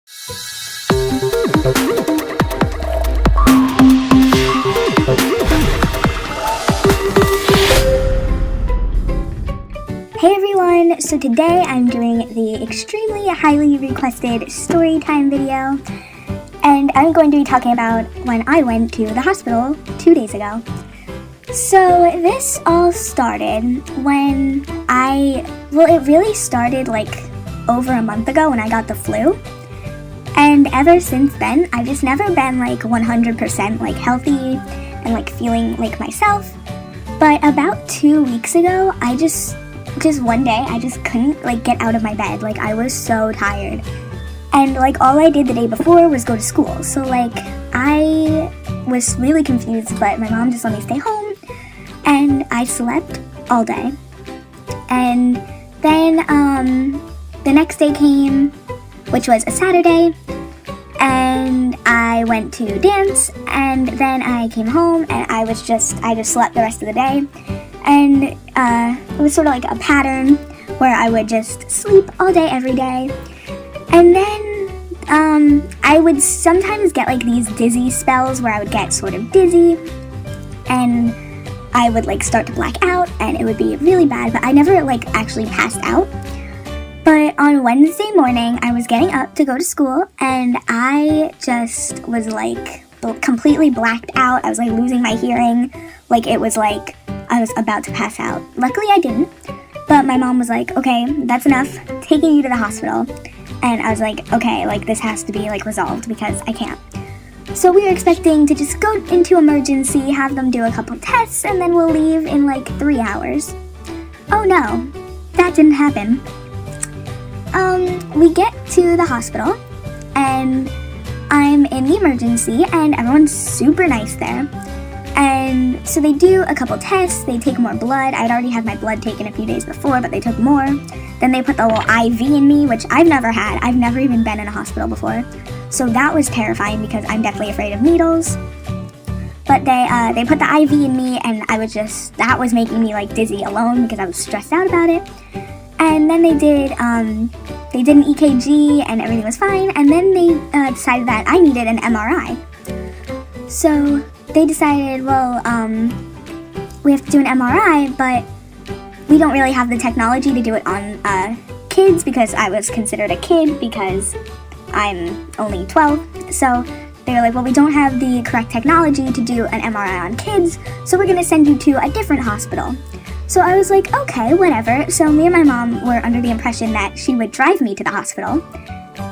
Hey everyone, so today I'm doing the extremely highly requested Storytime video, and I'm going to be talking about when I went to the hospital 2 days ago. So this all started when it really started like over a month ago when I got the flu. And ever since then, I've just never been like 100% like healthy and like feeling like myself. But about 2 weeks ago, I just one day, I just couldn't like get out of my bed. Like I was so tired. And like all I did the day before was go to school. So like I was really confused, but my mom just let me stay home and I slept all day. And then the next day came, which was a Saturday, and I went to dance, and then I came home and I just slept the rest of the day. And it was sort of like a pattern where I would just sleep all day every day. And then I would sometimes get like these dizzy spells where I would get sort of dizzy and I would like start to black out and it would be really bad, but I never like actually passed out. But on Wednesday morning, I was getting up to go to school and I just was like completely blacked out. I was like losing my hearing. Like it was like I was about to pass out. Luckily I didn't, but my mom was like, okay, that's enough, taking you to the hospital. And I was like, okay, like this has to be like resolved because I can't. So we were expecting to just go into emergency, have them do a couple tests, and then we'll leave in like 3 hours. Oh no, that didn't happen. We get to the hospital and I'm in the emergency and everyone's super nice there. And so they do a couple tests, they take more blood. I'd already had my blood taken a few days before, but they took more. Then they put the little IV in me, which I've never had. I've never even been in a hospital before. So that was terrifying because I'm definitely afraid of needles. But they put the IV in me and that was making me like dizzy alone because I was stressed out about it. And then they did an EKG and everything was fine. And then they decided that I needed an MRI. So they decided, well, we have to do an MRI, but we don't really have the technology to do it on kids because I was considered a kid because I'm only 12. So they were like, well, we don't have the correct technology to do an MRI on kids, so we're going to send you to a different hospital. So I was like, okay, whatever. So me and my mom were under the impression that she would drive me to the hospital.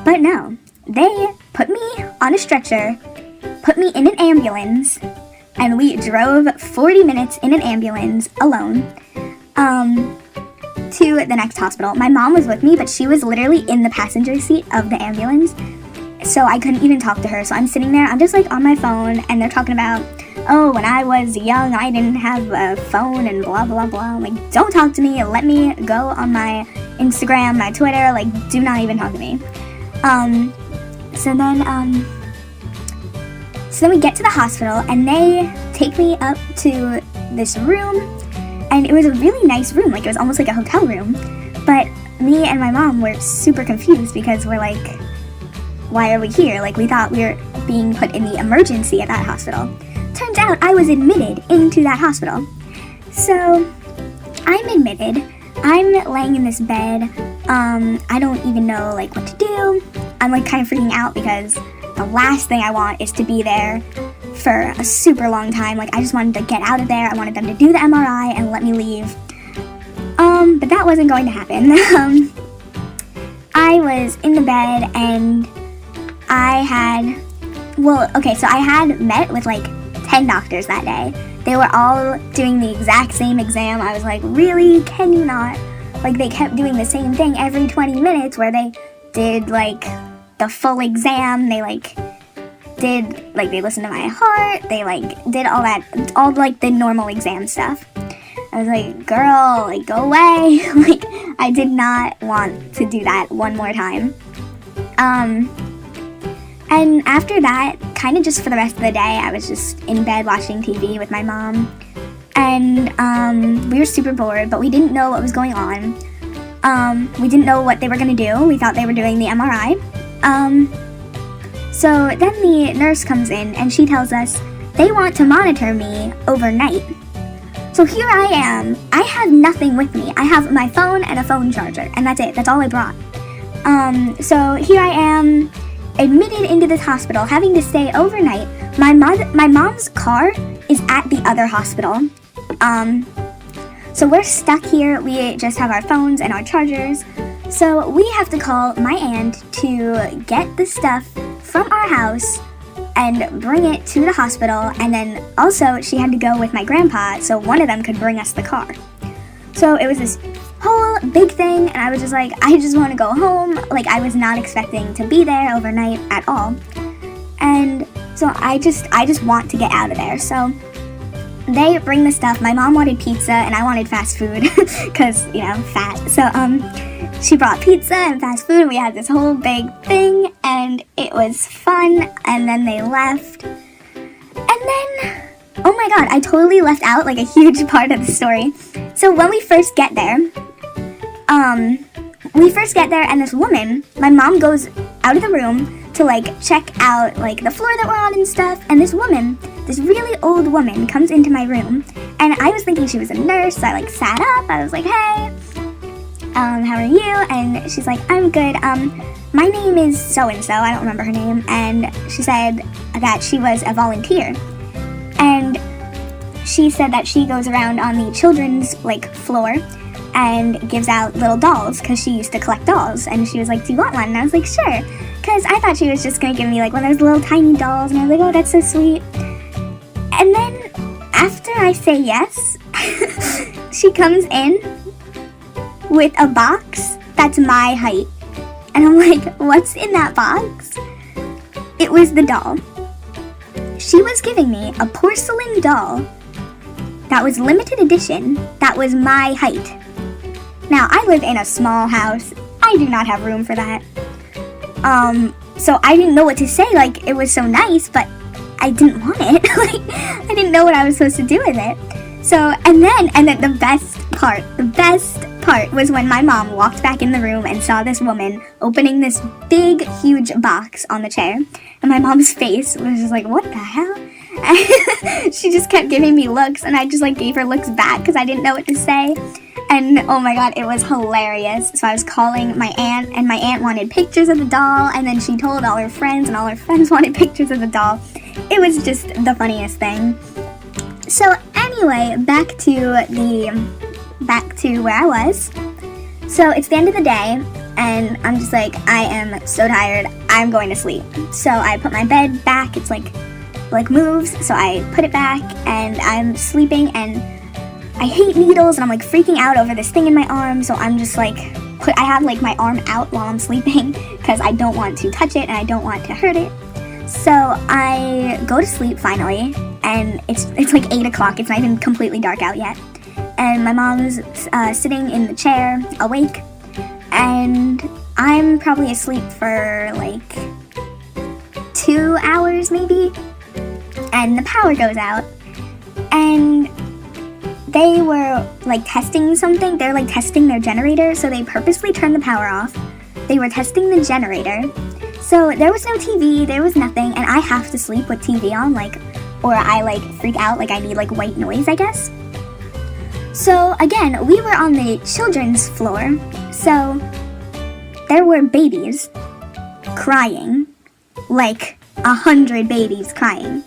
But no, they put me on a stretcher, put me in an ambulance, and we drove 40 minutes in an ambulance alone to the next hospital. My mom was with me, but she was literally in the passenger seat of the ambulance, so I couldn't even talk to her. So I'm sitting there, I'm just like on my phone, and they're talking about, oh, when I was young, I didn't have a phone and blah, blah, blah. I'm like, don't talk to me, let me go on my Instagram, my Twitter, like, do not even talk to me. So then we get to the hospital, and they take me up to this room, and it was a really nice room, like, it was almost like a hotel room, but me and my mom were super confused because we're like, why are we here? Like, we thought we were being put in the emergency at that hospital. Turns out I was admitted into that hospital. So I'm admitted. I'm laying in this bed. I don't even know like what to do. I'm like kind of freaking out because the last thing I want is to be there for a super long time. Like I just wanted to get out of there. I wanted them to do the MRI and let me leave. But that wasn't going to happen. I was in the bed and I had met with like 10 doctors that day. They were all doing the exact same exam. I was like, really? Can you not? Like they kept doing the same thing every 20 minutes where they did like the full exam. They they listened to my heart. They did all like the normal exam stuff. I was like, girl, like go away. Like I did not want to do that one more time. And after that, kind of just for the rest of the day, I was just in bed watching TV with my mom. And we were super bored, but we didn't know what was going on. We didn't know what they were going to do. We thought they were doing the MRI. So then the nurse comes in and she tells us they want to monitor me overnight. So here I am. I have nothing with me. I have my phone and a phone charger, and that's it. That's all I brought. So here I am, admitted into this hospital, having to stay overnight. My mom's car is at the other hospital. So we're stuck here. We just have our phones and our chargers. So we have to call my aunt to get the stuff from our house and bring it to the hospital, and then also she had to go with my grandpa so one of them could bring us the car. So it was this whole big thing, and I was just like, I just want to go home. Like, I was not expecting to be there overnight at all. And so I just want to get out of there. So they bring the stuff. My mom wanted pizza and I wanted fast food because, fat. So she brought pizza and fast food, and we had this whole big thing, and it was fun. And then they left, and then, oh my god, I totally left out like a huge part of the story. So when we first get there, and this woman, my mom goes out of the room to like check out like the floor that we're on and stuff, and this woman, this really old woman, comes into my room, and I was thinking she was a nurse, so I like sat up. I was like, hey, how are you? And she's like, I'm good. My name is so-and-so, I don't remember her name, and she said that she was a volunteer, and she said that she goes around on the children's like floor and gives out little dolls, because she used to collect dolls, and she was like, do you want one? And I was like, sure, because I thought she was just gonna give me like one of those little tiny dolls, and I was like, oh, that's so sweet. And then after I say yes, she comes in with a box that's my height, and I'm like, what's in that box? It was the doll. She was giving me a porcelain doll that was limited edition, that was my height. Now, I live in a small house. I do not have room for that. So I didn't know what to say. Like, it was so nice, but I didn't want it. Like, I didn't know what I was supposed to do with it. So, and then the best part was when my mom walked back in the room and saw this woman opening this big, huge box on the chair. And my mom's face was just like, what the hell? And she just kept giving me looks, and I just like gave her looks back because I didn't know what to say. And oh my god, it was hilarious. So I was calling my aunt, and my aunt wanted pictures of the doll, and then she told all her friends, and all her friends wanted pictures of the doll. It was just the funniest thing. So anyway, back to where I was. So it's the end of the day, and I'm just like, I am so tired, I'm going to sleep. So I put my bed back, it's like moves, so I put it back, and I'm sleeping, and I hate needles, and I'm like freaking out over this thing in my arm, so I'm just like, I have like my arm out while I'm sleeping, because I don't want to touch it, and I don't want to hurt it. So I go to sleep finally, and it's like 8 o'clock, it's not even completely dark out yet. And my mom's sitting in the chair, awake, and I'm probably asleep for like 2 hours maybe, and the power goes out, and they were like testing something. They're like testing their generator, so they purposely turned the power off. They were testing the generator, so there was no TV, there was nothing, and I have to sleep with TV on, like, or I like freak out, like I need like white noise, I guess. So again, we were on the children's floor, so there were babies crying, like 100 babies crying.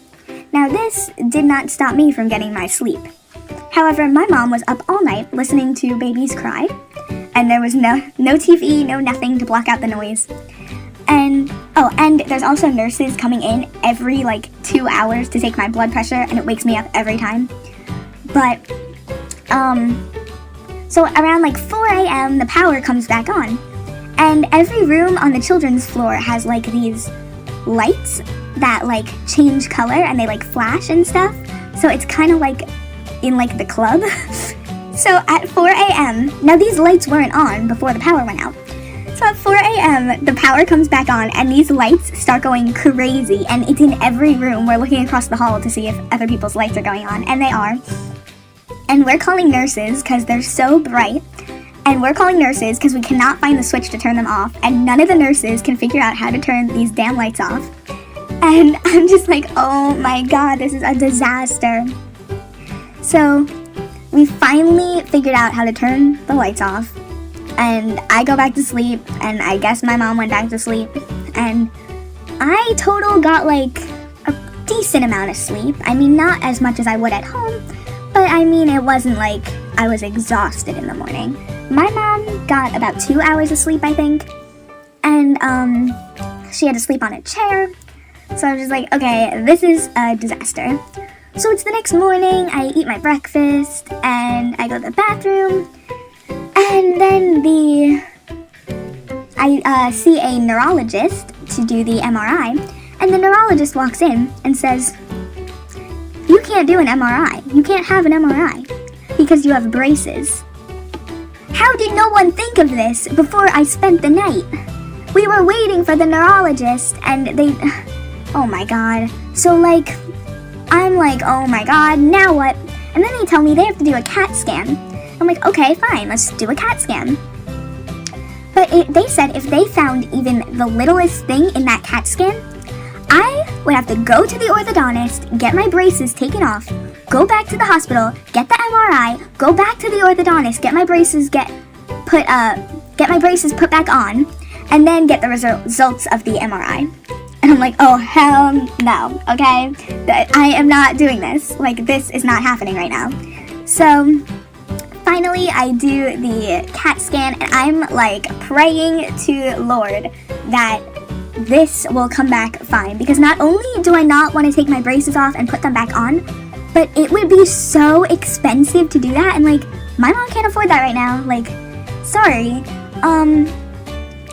Now this did not stop me from getting my sleep. However, my mom was up all night listening to babies cry, and there was no TV, no nothing to block out the noise. And there's also nurses coming in every like 2 hours to take my blood pressure, and it wakes me up every time. But so around like 4 a.m. the power comes back on, and every room on the children's floor has like these lights that like change color, and they like flash and stuff, so it's kind of like in like the club. So at 4 a.m, now these lights weren't on before the power went out, so at 4 a.m. the power comes back on, and these lights start going crazy, and it's in every room. We're looking across the hall to see if other people's lights are going on, and they are. And we're calling nurses because they're so bright. and we're calling nurses because we cannot find the switch to turn them off, and none of the nurses can figure out how to turn these damn lights off. And I'm just like, oh my god, this is a disaster. So we finally figured out how to turn the lights off, and I go back to sleep, and I guess my mom went back to sleep, and I total got like a decent amount of sleep. I mean, not as much as I would at home, but I mean, it wasn't like I was exhausted in the morning. My mom got about 2 hours of sleep, I think, and she had to sleep on a chair. So I was just like, okay, this is a disaster. So it's the next morning, I eat my breakfast, and I go to the bathroom, and then I see a neurologist to do the MRI, and the neurologist walks in and says, you can't do an MRI. You can't have an MRI because you have braces. How did no one think of this before I spent the night? We were waiting for the neurologist, and they... Oh my god. So like, I'm like, oh my god, now what? And then they tell me they have to do a CAT scan. I'm like, okay, fine, let's do a CAT scan. But they said if they found even the littlest thing in that CAT scan, I would have to go to the orthodontist, get my braces taken off, go back to the hospital, get the MRI, go back to the orthodontist, get my braces put back on, and then get the results of the MRI. And I'm like, oh, hell no, okay? I am not doing this. Like, this is not happening right now. So, finally, I do the CAT scan, and I'm, like, praying to Lord that this will come back fine. Because not only do I not want to take my braces off and put them back on, but it would be so expensive to do that, and, like, my mom can't afford that right now. Like, sorry.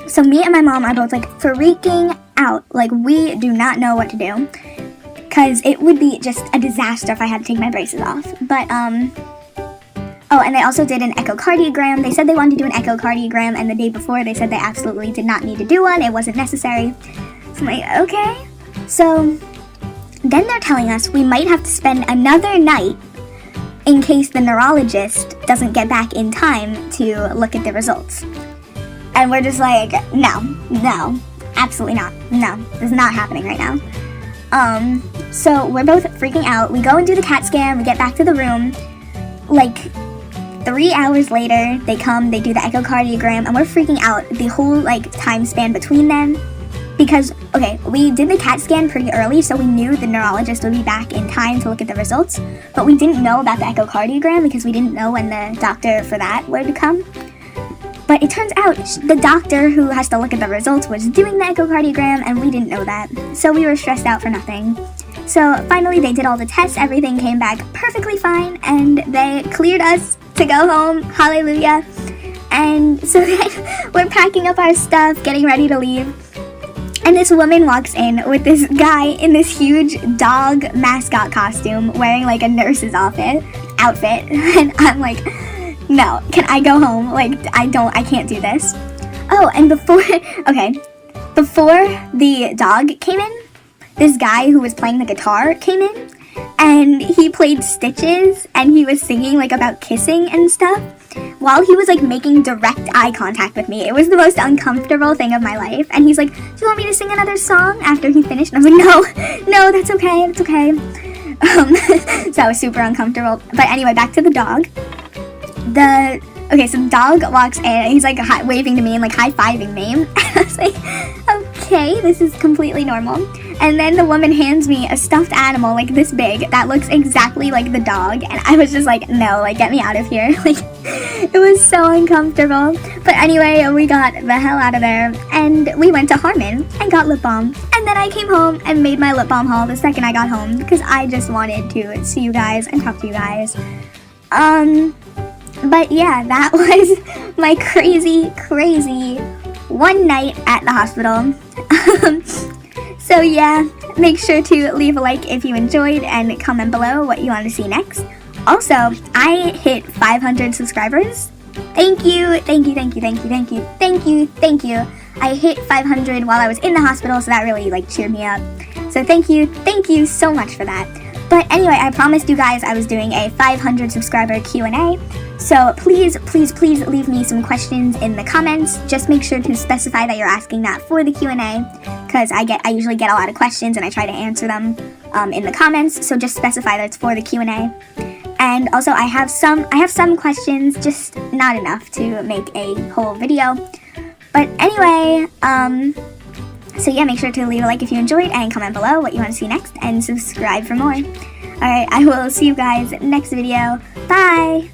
So me and my mom are both, like, freaking out. Like, we do not know what to do, because it would be just a disaster if I had to take my braces off. But oh, and they also did an echocardiogram. They said they wanted to do an echocardiogram, and the day before they said they absolutely did not need to do one. It wasn't necessary. So I'm like, okay. So then they're telling us we might have to spend another night in case the neurologist doesn't get back in time to look at the results. And we're just like, no, absolutely not. No, this is not happening right now. So we're both freaking out. We go and do the CAT scan. We get back to the room. Like, 3 hours later, they come, they do the echocardiogram, and we're freaking out the whole, like, time span between them. Because, okay, we did the CAT scan pretty early, so we knew the neurologist would be back in time to look at the results. But we didn't know about the echocardiogram because we didn't know when the doctor for that would come. But it turns out the doctor who has to look at the results was doing the echocardiogram, and we didn't know that. So we were stressed out for nothing. So finally they did all the tests, everything came back perfectly fine, and they cleared us to go home. Hallelujah. And so then we're packing up our stuff, getting ready to leave. And this woman walks in with this guy in this huge dog mascot costume wearing like a nurse's outfit. And I'm like, no, can I go home? Like, I can't do this. Oh, and before the dog came in, this guy who was playing the guitar came in, and he played Stitches, and he was singing, like, about kissing and stuff, while he was, like, making direct eye contact with me. It was the most uncomfortable thing of my life, and he's like, do you want me to sing another song after he finished? And I was like, no, that's okay, it's okay. So I was super uncomfortable. But anyway, back to the dog. So the dog walks in, and he's, like, waving to me and, like, high-fiving me. And I was like, okay, this is completely normal. And then the woman hands me a stuffed animal, like, this big, that looks exactly like the dog. And I was just like, no, like, get me out of here. Like, it was so uncomfortable. But anyway, we got the hell out of there. And we went to Harmon and got lip balm. And then I came home and made my lip balm haul the second I got home, because I just wanted to see you guys and talk to you guys. But yeah, that was my crazy one night at the hospital. So yeah, make sure to leave a like if you enjoyed and comment below what you want to see next. Also, I hit 500 subscribers. Thank you. I hit 500 while I was in the hospital, so that really, like, cheered me up. So thank you so much for that. But anyway, I promised you guys I was doing a 500 subscriber Q&A. So please leave me some questions in the comments. Just make sure to specify that you're asking that for the Q&A, because I usually get a lot of questions and I try to answer them in the comments. So just specify that it's for the Q&A. And also I have some questions, just not enough to make a whole video. But anyway, so yeah, make sure to leave a like if you enjoyed and comment below what you want to see next and subscribe for more. Alright, I will see you guys next video. Bye!